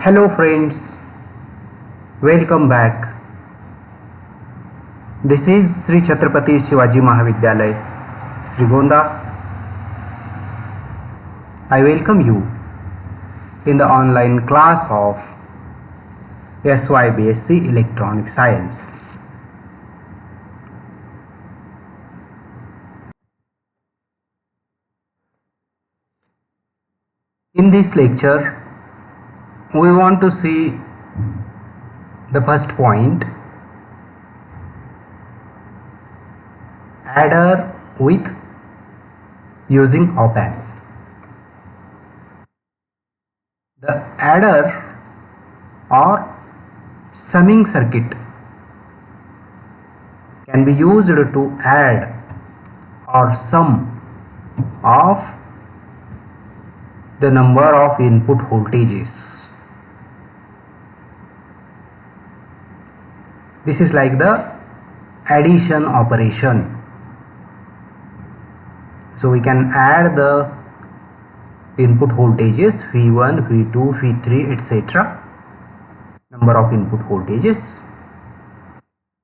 Hello friends, welcome back. This is Sri Chhatrapati Shivaji Mahavidyalay, Srigonda. I welcome you in the online class of SYBSc Electronic Science. In this lecture, we want to see the first point, adder with using op-amp. The adder or summing circuit can be used to add or sum of the number of input voltages. This is like the addition operation. So we can add the input voltages V1, V2, V3, etc. Number of input voltages.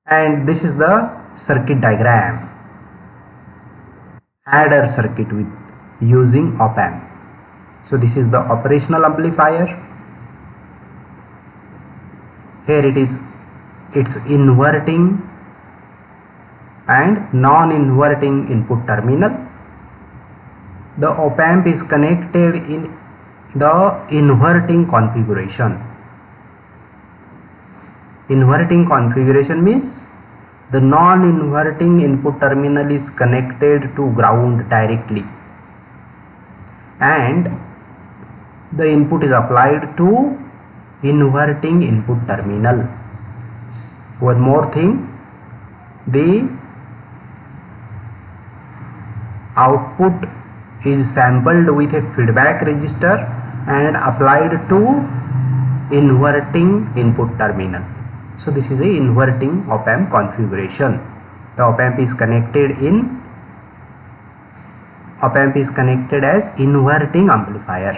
And this is the circuit diagram. Adder circuit with using op-amp. So this is the operational amplifier. Here it is, its inverting and non-inverting input terminal. The op-amp is connected in the inverting configuration. Inverting configuration means the non-inverting input terminal is connected to ground directly and the input is applied to inverting input terminal. One more thing, the output is sampled with a feedback resistor and applied to inverting input terminal. So this is a inverting op-amp configuration. The op-amp is connected as inverting amplifier.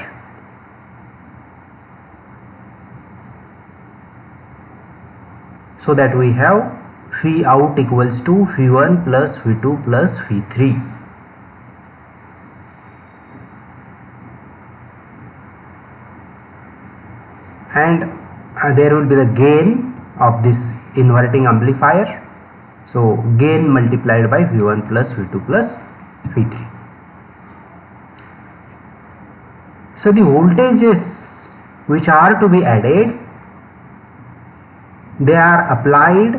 So that we have V out equals to V1 plus V2 plus V3. And there will be the gain of this inverting amplifier. So gain multiplied by V1 plus V2 plus V3. So the voltages which are to be added, they are applied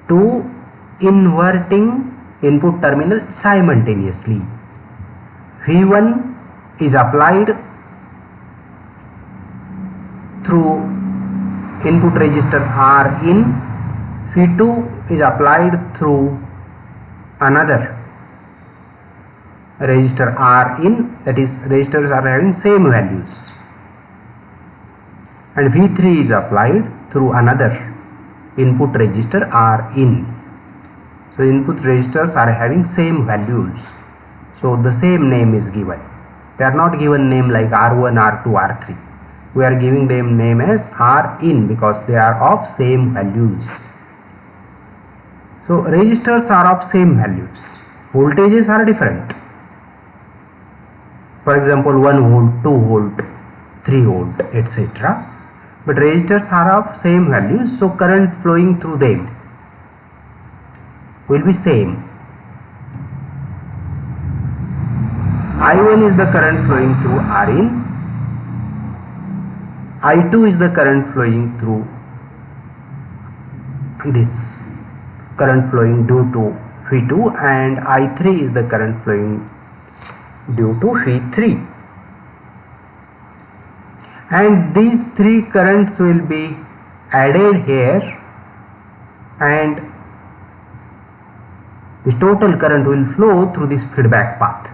to inverting input terminal simultaneously. V1 is applied through input resistor R in, V2 is applied through another resistor R in, that is resistors are having same values, and V3 is applied through another input resistor R in. So input resistors are having same values, so the same name is given. They are not given name like R1, R2, R3. We are giving them name as R in because they are of same values. So resistors are of same values, voltages are different. For example, 1 volt, 2 volt, 3 volt, etc. But resistors are of same values, so current flowing through them will be same. I1 is the current flowing through R in, I2 is the current flowing through this current flowing due to V2, and I3 is the current flowing due to V3. And these three currents will be added here and the total current will flow through this feedback path,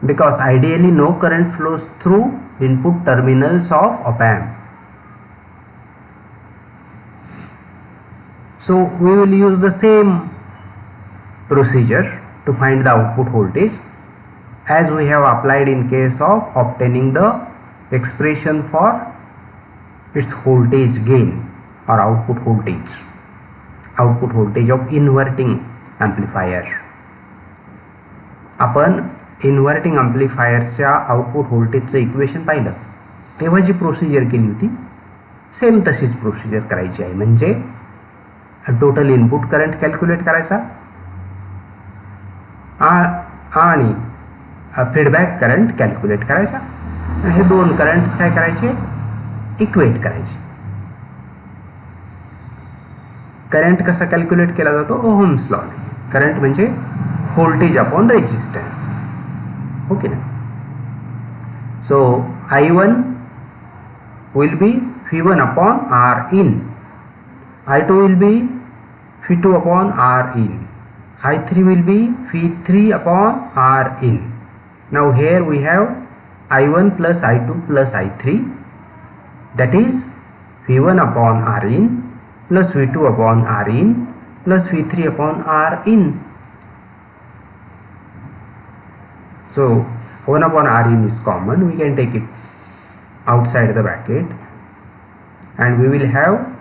because ideally no current flows through input terminals of op-amp. So we will use the same procedure to find the output voltage, as we have applied in case of obtaining the expression for its voltage gain or output voltage of inverting amplifier. आपण inverting अम्प्लिफायरच्या output व्होल्टेजचं equation पाहिलं तेव्हा जी procedure केली होती same तशीच procedure करायची आहे. म्हणजे टोटल इनपुट करंट कॅल्क्युलेट करायचा आणि फीडबॅक करंट कॅल्क्युलेट करायचा आणि हे दोन करंट्स काय करायचे, इक्वेट करायचे. करंट कसा कॅल्क्युलेट केला जातो, ओहम्स लॉ. करंट म्हणजे व्होल्टेज अपॉन रेजिस्टन्स. ओके ना. सो I1 will be V1 upon R in, I2 will be V2 upon R in, I3 will be V3 upon R in. Now here we have I1 plus I2 plus I3, that is V1 upon R in plus V2 upon R in plus V3 upon R in. So 1 upon R in is common, we can take it outside the bracket and we will have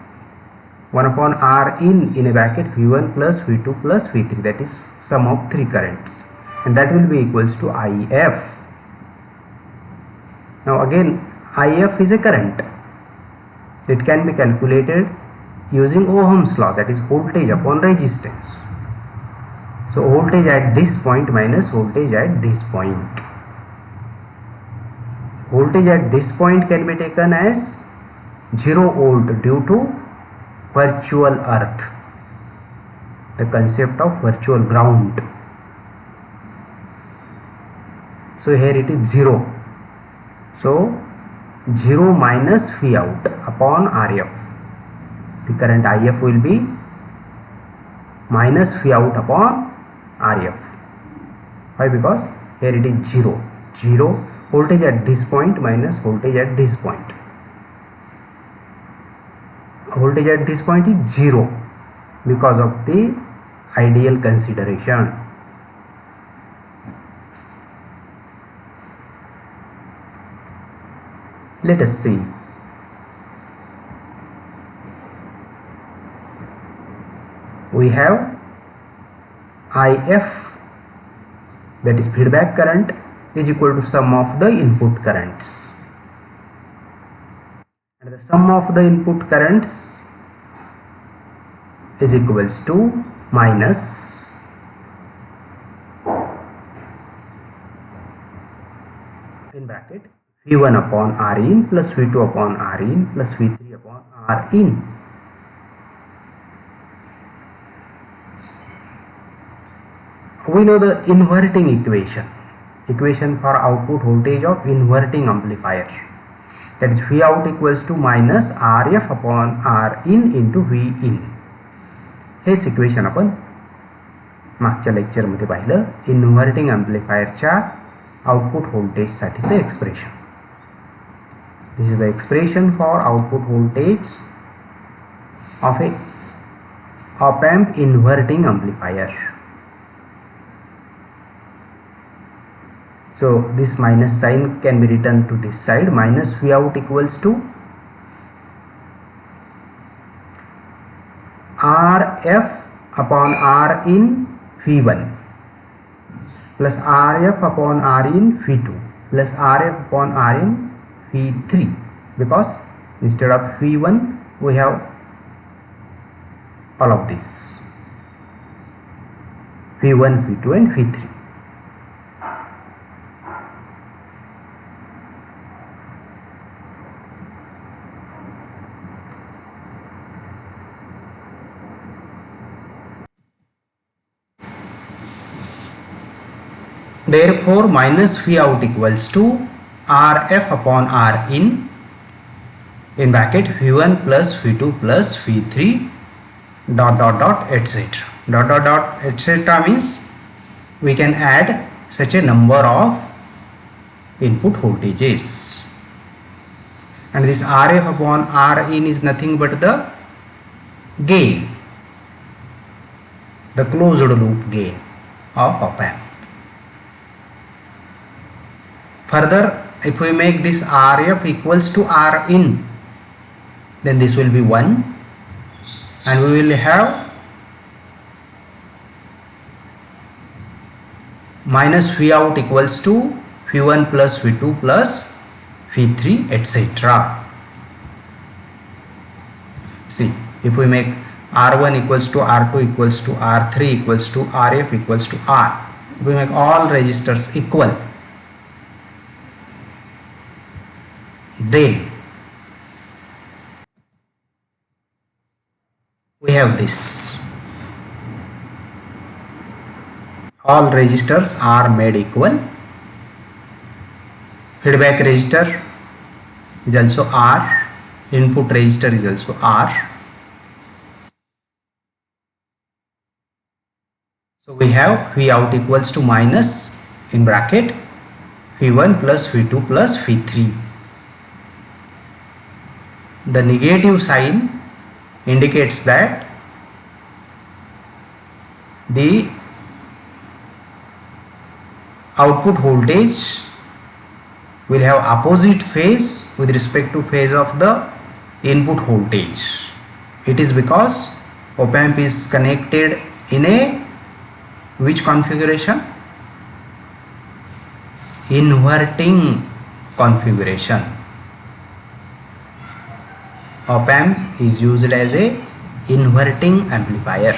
1 upon R in a bracket V1 plus V2 plus V3, that is sum of three currents, and that will be equals to IF. Now again IF is a current. It can be calculated using Ohm's law, that is voltage upon resistance. So voltage at this point minus voltage at this point. Voltage at this point can be taken as 0 volt due to virtual earth, the concept of virtual ground. So here it is 0. So 0 minus V out upon RF. The current IF will be minus V out upon RF. Why? Because here it is 0 voltage at this point minus voltage at this point. Voltage at this point is 0 because of the ideal consideration. Let us see. We have IF, that is feedback current, is equal to sum of the input currents, and the sum of the input currents is equals to minus in bracket V1 upon R in plus V2 upon R in plus V3 upon R in. We know the inverting equation for output voltage of inverting amplifier, that is V out equals to minus RF upon R in into V in. हेच इक्वेशन आपण मागच्या लेक्चरमध्ये पाहिलं. Inverting अम्प्लिफायरच्या output व्होल्टेजसाठीचं expression. This is the expression for output voltage of a op amp inverting amplifier. So this minus sign can be written to this side. Minus V out equals to RF upon R in V1 plus RF upon R in V2 plus RF upon R in V3, because instead of V1 we have all of this V1, V2 and V3. Therefore minus V out equals to RF upon R in bracket V1 plus V2 plus V3 dot etc. Dot etc. means we can add such a number of input voltages, and this RF upon R in is nothing but the gain, the closed loop gain of op-amp. Further, if we make this Rf equals to Rin, then this will be 1, and we will have minus V out equals to V1 plus V2 plus V3, etc. See, if we make R1 equals to R2 equals to R3 equals to Rf equals to R, we make all resistors equal, then we have this. All resistors are made equal. Feedback resistor is also R. Input resistor is also R. So we have V out equals to minus in bracket V1 plus V2 plus V3. The negative sign indicates that the output voltage will have opposite phase with respect to phase of the input voltage. It is because op-amp is connected in a which configuration? Inverting configuration. Op-amp is used as a inverting amplifier.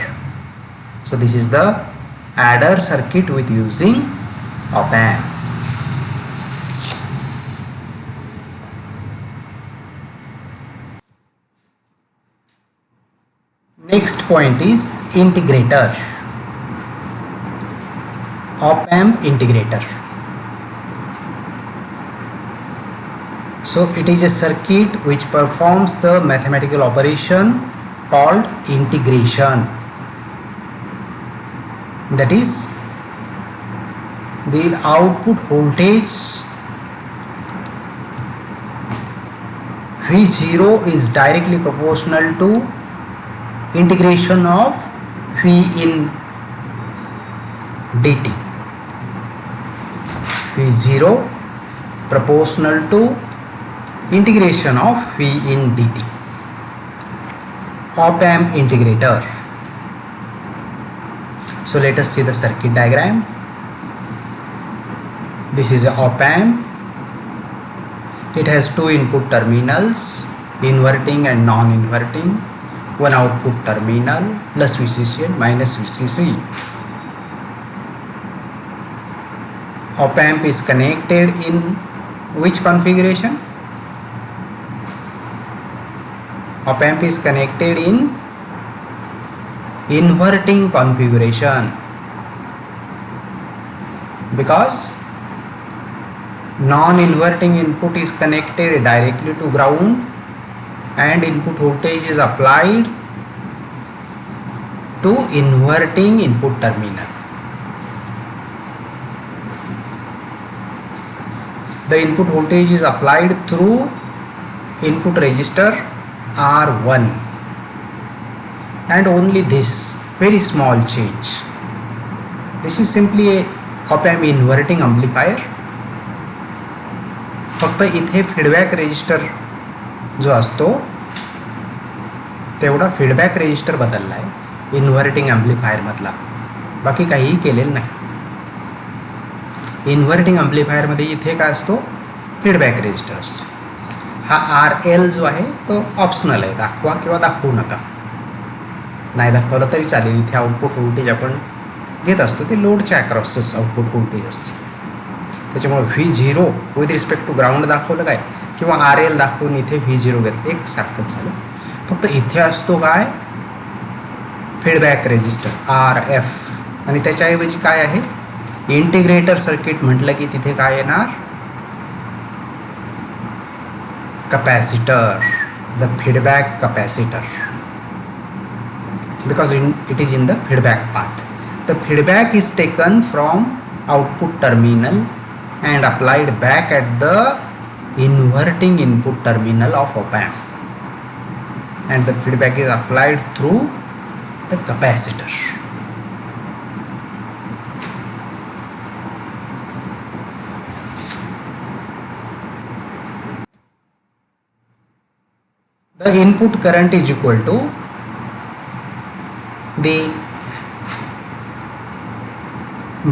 So this is the adder circuit with using op-amp. Next point is integrator. Op-amp integrator. So it is a circuit which performs the mathematical operation called integration. That is, the output voltage V0 is directly proportional to integration of V in dt. V0 proportional to integration of V in dt. Op-amp integrator. So let us see the circuit diagram. This is a op-amp. It has two input terminals, inverting and non-inverting, one output terminal, plus VCC and minus VCC. Op-amp is connected in which configuration? Op-amp is connected in inverting configuration, because non-inverting input is connected directly to ground and input voltage is applied to inverting input terminal. The input voltage is applied through input resistor R1, and only this very small change. This is simply a op-amp inverting amplifier. फक्त इथे feedback resistor जो असतो तेवढा feedback resistor बदलला आहे inverting amplifier मधला, बाकी काहीही केलेलं नाही. इन्व्हर्टिंग ॲम्प्लिफायर मध्ये इथे काय असतो? फीडबॅक रेजिस्टर असतो. हा RL जो आहे तो ऑप्शनल आहे, दाखवा किंवा दाखवू नका, नाही दाखवलं तरी चालेल. इथे आउटपुट व्होल्टेज आपण घेत असतो ते लोडच्या अक्रॉसच आउटपुट व्होल्टेज असते. त्याच्यामुळे V0 with respect to ground दाखवलं काय किंवा RL दाखवून इथे V0 घेतलं, एक सारखंच झालं. फक्त इथे असतो काय? फीडबॅक रेजिस्टर RF, आणि त्याच्याऐवजी काय आहे? इंटिग्रेटर सर्किट म्हटलं की तिथे काय येणार? Capacitor, the feedback capacitor, because it is in the feedback path. The feedback is taken from output terminal and applied back at the inverting input terminal of op-amp, and the feedback is applied through the capacitor. The input current is equal to the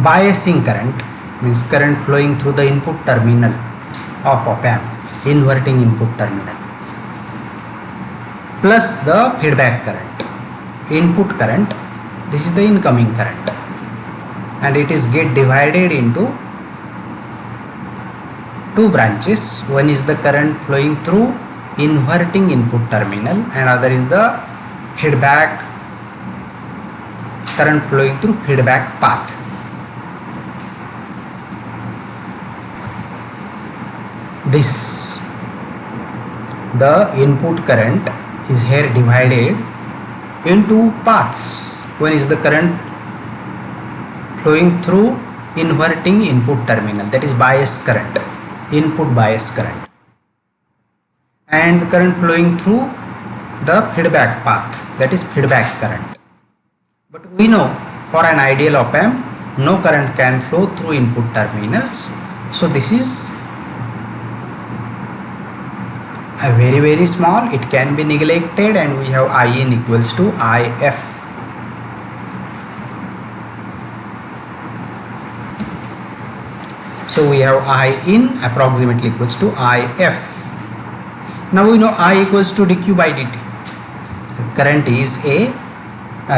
biasing current, means current flowing through the input terminal of op-amp, inverting input terminal, plus the feedback current. Input current, this is the incoming current, and it is get divided into two branches. One is the current flowing through inverting input terminal, and other is the feedback current flowing through feedback path. This, the input current is here divided into paths. One is the current flowing through inverting input terminal, that is bias current, input bias current, and the current flowing through the feedback path, that is feedback current. But we know for an ideal op-amp no current can flow through input terminals, so this is a very small, it can be neglected, and we have In equals to If. So we have In approximately equals to If. Now we know I equals to dq by dt. The current is a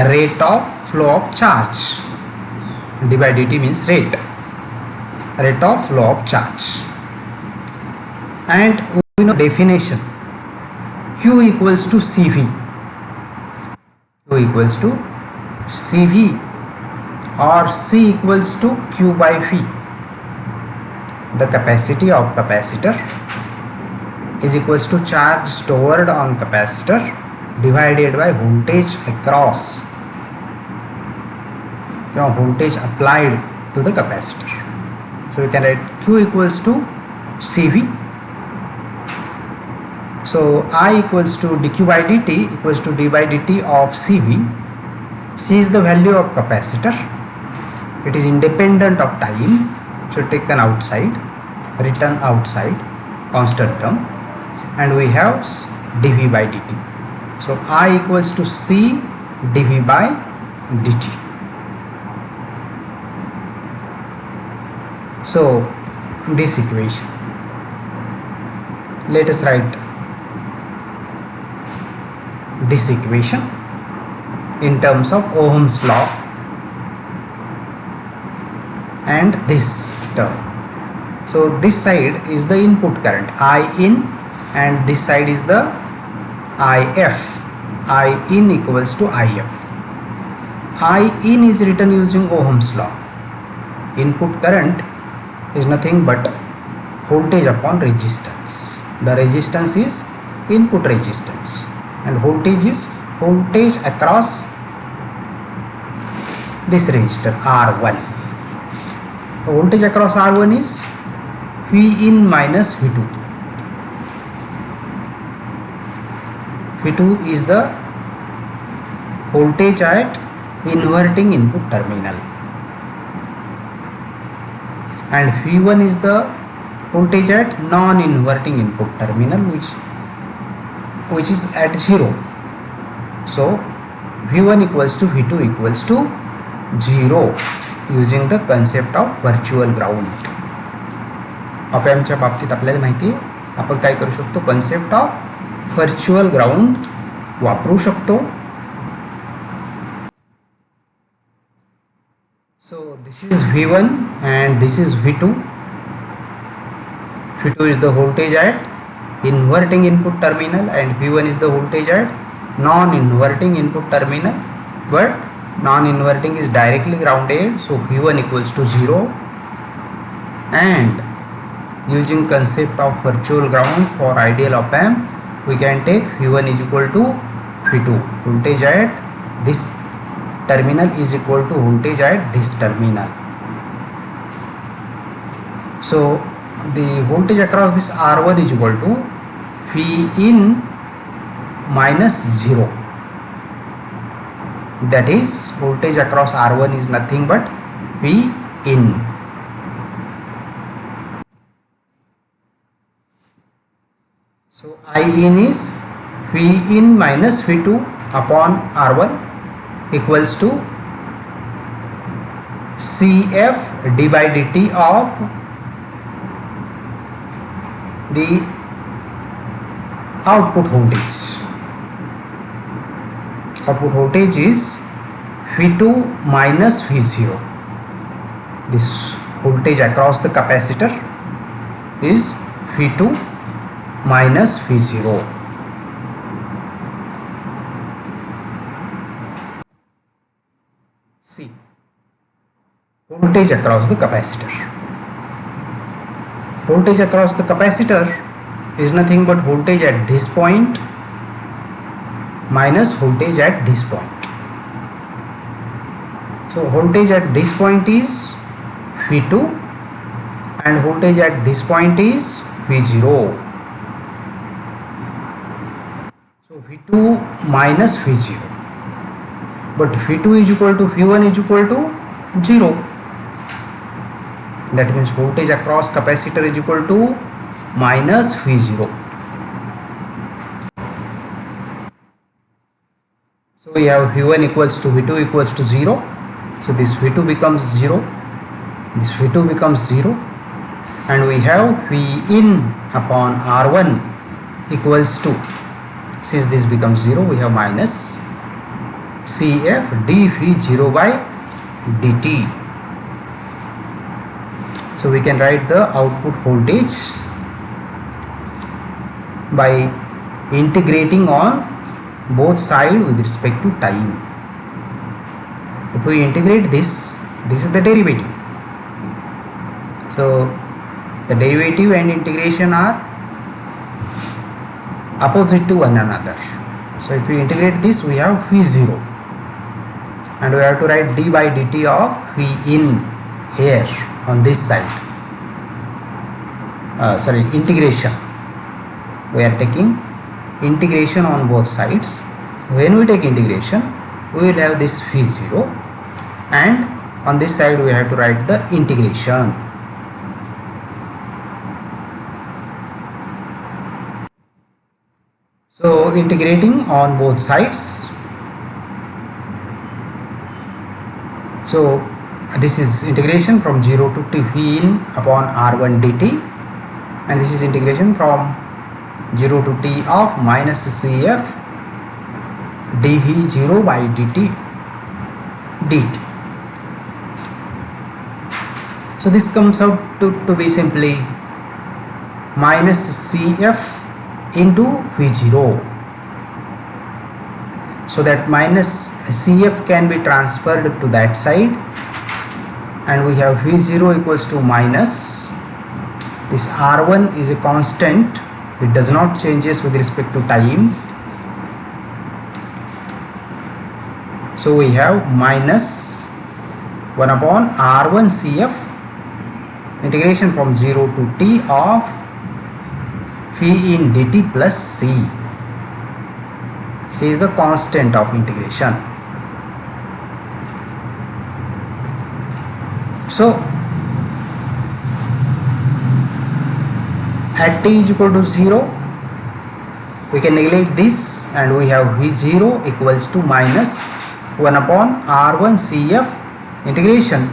rate of flow of charge. d by dt means rate of flow of charge. And we know definition, Q equals to CV. Q equals to CV, or C equals to Q by V. The capacity of capacitor is equals to charge stored on capacitor divided by voltage across, voltage applied to the capacitor. So we can write Q equals to CV. So I equals to dq by dt equals to d by dt of CV. C is the value of capacitor. It is independent of time, so taken outside, written outside, constant term, and we have dv by dt. So I equals to C dv by dt. So this equation, let us write this equation in terms of Ohm's law and this term. So this side is the input current In, and this side is the If. In equals to If. In is written using Ohm's law. Input current is nothing but voltage upon resistance. The resistance is input resistance, and voltage is voltage across this resistor R1. The voltage across R1 is V in minus V2. V2 is the voltage at inverting input terminal, and V1 is the voltage at non-inverting input terminal, which is at 0. So V1 equals to V2 equals to 0 using the concept of virtual ground. op-ampच्या बाबतीत आपल्याला माहिती आहे आपण काय करू शकतो, concept of virtual ground वापरू शकतो. So this is V1 and this is V2. V2 is the voltage at inverting input terminal, and V1 is the voltage at non-inverting input terminal, but non-inverting is directly grounded, so V1 equals to 0. And using concept of virtual ground for ideal op-amp, we can take V1 is equal to V2. Voltage at this terminal is equal to voltage at this terminal. So the voltage across this R1 is equal to V in minus 0. That is, voltage across R1 is nothing but V in. So I in is V in minus V2 upon R1 equals to Cf d by dt of the output voltage. Output voltage is V2 minus V0. This voltage across the capacitor is V2 minus V0. C. Voltage across the capacitor. Voltage across the capacitor is nothing but voltage at this point minus voltage at this point. So voltage at this point is V2 and voltage at this point is V0. So V2 minus V0. But V2 is equal to V1 is equal to 0. That means voltage across capacitor is equal to minus V0. So we have V1 equals to V2 equals to 0. So this V2 becomes 0. This V2 becomes 0. And we have V in upon R1 equals to, since this becomes 0, we have minus Cf dV0 by dt. So we can write the output voltage by integrating on both sides with respect to time. If we integrate this is the derivative. So the derivative and integration are opposite to one another. So if we integrate this, we have V0 and we have to write d by dt of V in here on this side. Integration. We are taking integration on both sides. When we take integration, we will have this V0 and on this side we have to write the integration. So integrating on both sides. So this is integration from 0 to t V in upon R1 dt, and this is integration from 0 to t of minus Cf dV0 by dt. So this comes out to be simply minus Cf into V0. So that minus Cf can be transferred to that side and we have V0 equals to minus, this R1 is a constant, it does not changes with respect to time. So we have minus 1 upon R1 Cf integration from 0 to t of V in dt plus C. C is the constant of integration. So at t is equal to 0, we can neglect this and we have V0 equals to minus 1 upon R1 Cf integration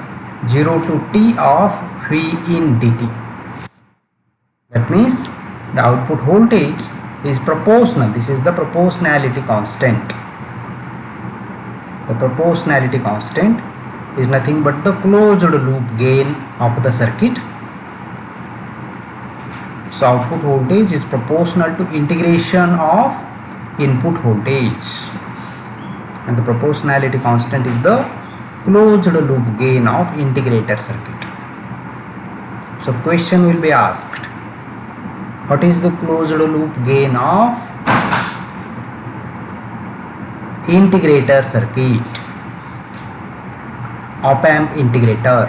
0 to t of V in dt. That means the output voltage is proportional. This is the proportionality constant. The proportionality constant is nothing but the closed loop gain of the circuit. So output voltage is proportional to integration of input voltage, and the proportionality constant is the closed loop gain of integrated circuit. So question will be asked, what is the closed loop gain of integrator circuit? Op-amp integrator.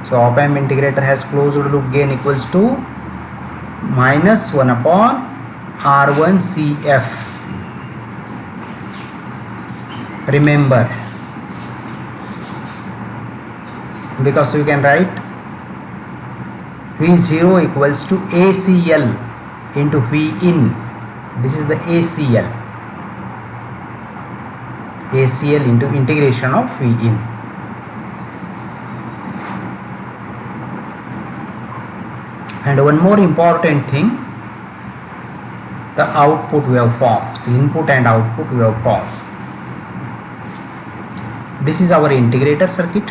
So op-amp integrator has closed loop gain equals to minus 1 upon R1 Cf. Remember, because we can write V0 equals to ACL into V in This is the ACL. ACL into integration of V in. And one more important thing, the output waveforms, input and output waveforms. This is our integrator circuit.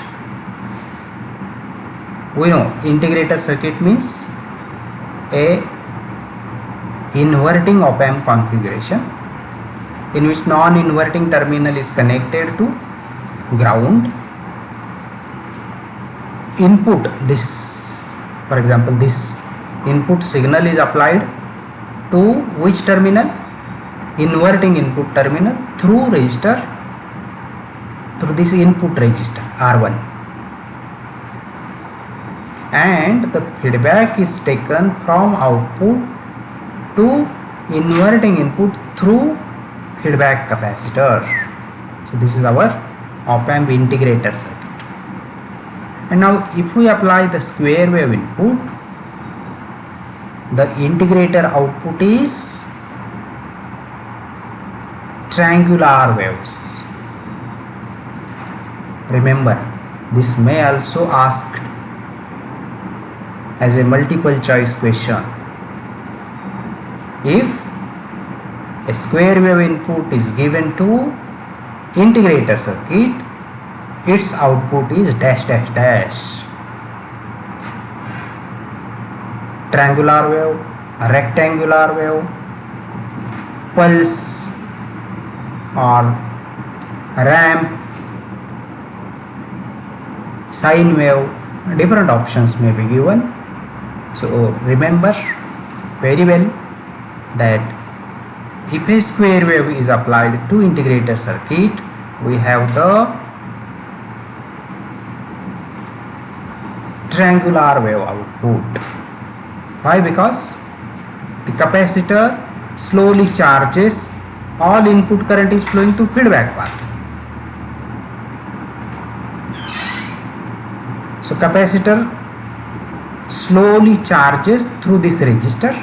We know integrator circuit means a inverting op-amp configuration in which non-inverting terminal is connected to ground. Input, this, for example, this input signal is applied to which terminal? Inverting input terminal through resistor, through this input resistor R1, and the feedback is taken from output to inverting input through feedback capacitor. So this is our op-amp integrator circuit. And now if we apply the square wave input, the integrator output is triangular waves. Remember, this may also asked as a multiple choice question. If a square wave input is given to integrator circuit, its output is dash dash dash. Triangular wave, rectangular wave, pulse or ramp, sine wave, different options may be given. So remember very well that if a square wave is applied to integrator circuit, we have the triangular wave output. Why? Because the capacitor slowly charges, all input current is flowing through feedback path. So capacitor slowly charges through this resistor,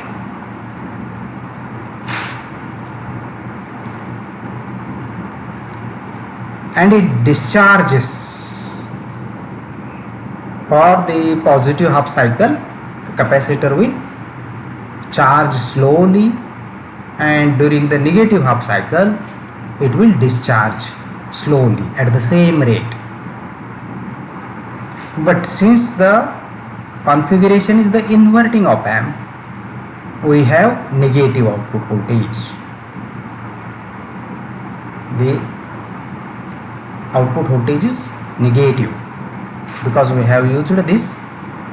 and it discharges. For the positive half cycle, the capacitor will charge slowly, and during the negative half cycle it will discharge slowly at the same rate. But since the configuration is the inverting op-amp, we have negative output voltage. The output voltage is negative because we have used this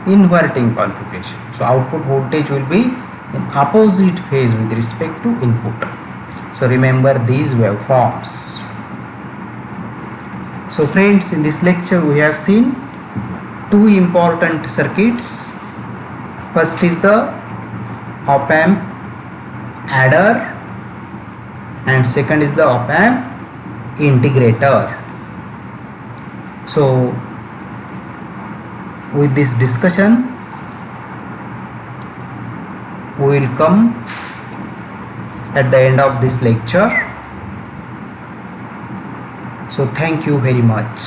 inverting configuration. So output voltage will be in opposite phase with respect to input. So remember these waveforms. So friends, in this lecture we have seen two important circuits. First is the op-amp adder, and second is the op-amp integrator. So with this discussion we will come at the end of this lecture. So thank you very much.